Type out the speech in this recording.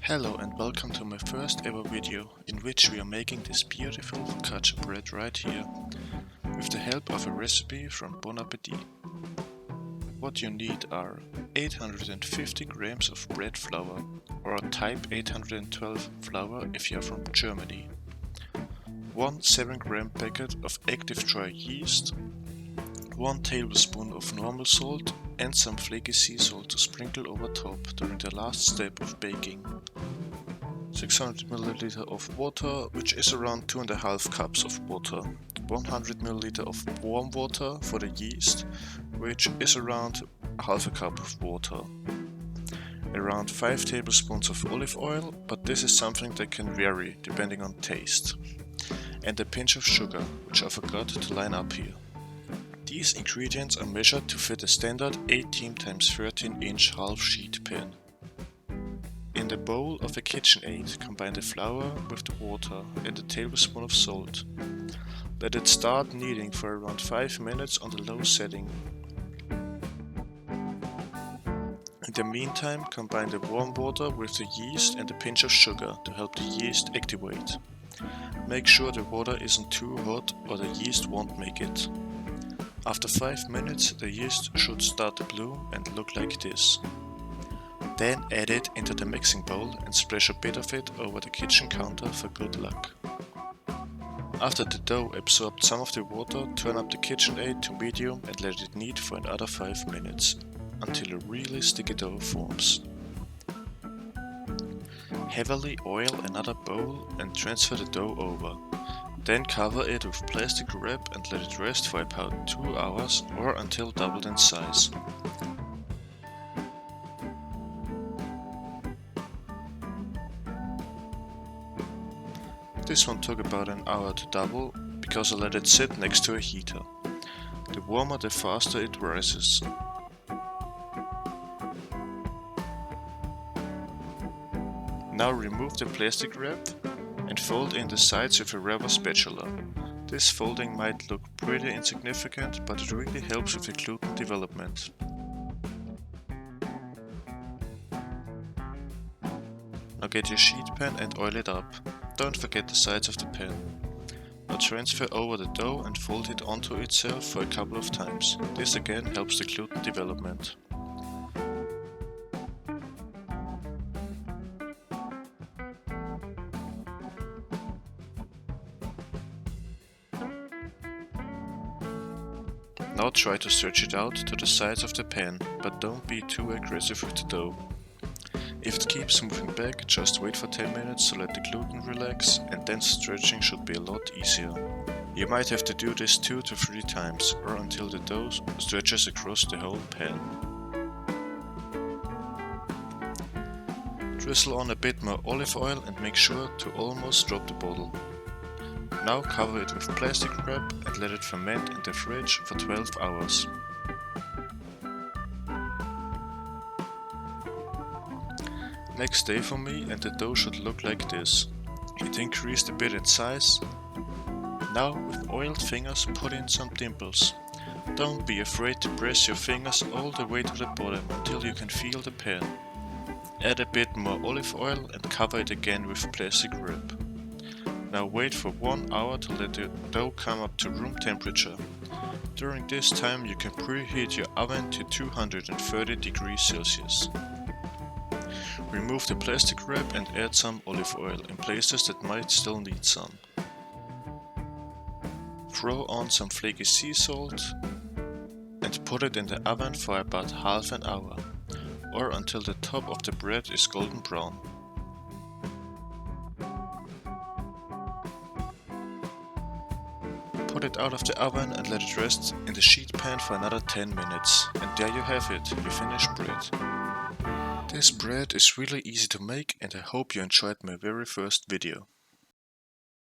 Hello and welcome to my first ever video in which we are making this beautiful focaccia bread right here with the help of a recipe from Bon Appetit. What you need are 850 grams of bread flour or type 812 flour if you are from Germany, 1 7-gram packet of active dry yeast, 1 tablespoon of normal salt and some flaky sea salt to sprinkle over top during the last step of baking. 600 ml of water, which is around 2.5 cups of water. 100 ml of warm water for the yeast, which is around half a cup of water. Around 5 tablespoons of olive oil, but this is something that can vary depending on taste. And a pinch of sugar, which I forgot to line up here. These ingredients are measured to fit a standard 18 x 13 inch half sheet pan. In the bowl of a KitchenAid, combine the flour with the water and a tablespoon of salt. Let it start kneading for around 5 minutes on the low setting. In the meantime, combine the warm water with the yeast and a pinch of sugar to help the yeast activate. Make sure the water isn't too hot or the yeast won't make it. After 5 minutes, the yeast should start to bloom and look like this. Then add it into the mixing bowl and splash a bit of it over the kitchen counter for good luck. After the dough absorbed some of the water, turn up the KitchenAid to medium and let it knead for another 5 minutes, until a really sticky dough forms. Heavily oil another bowl and transfer the dough over. Then cover it with plastic wrap and let it rest for about 2 hours or until doubled in size. This one took about an hour to double because I let it sit next to a heater. The warmer the faster it rises. Now remove the plastic wrap and fold in the sides with a rubber spatula. This folding might look pretty insignificant, but it really helps with the gluten development. Now get your sheet pan and oil it up. Don't forget the sides of the pan. Now transfer over the dough and fold it onto itself for a couple of times. This again helps the gluten development. Now try to stretch it out to the sides of the pan, but don't be too aggressive with the dough. If it keeps moving back, just wait for 10 minutes to let the gluten relax, and then stretching should be a lot easier. You might have to do this 2 to 3 times, or until the dough stretches across the whole pan. Drizzle on a bit more olive oil and make sure to almost drop the bottle. Now cover it with plastic wrap and let it ferment in the fridge for 12 hours. Next day for me and the dough should look like this. It increased a bit in size. Now with oiled fingers put in some dimples. Don't be afraid to press your fingers all the way to the bottom until you can feel the pan. Add a bit more olive oil and cover it again with plastic wrap. Now wait for 1 hour to let the dough come up to room temperature. During this time you can preheat your oven to 230 degrees Celsius. Remove the plastic wrap and add some olive oil in places that might still need some. Throw on some flaky sea salt and put it in the oven for about half an hour, or until the top of the bread is golden brown. Put it out of the oven and let it rest in the sheet pan for another 10 minutes. And there you have it, your finished bread. This bread is really easy to make and I hope you enjoyed my very first video.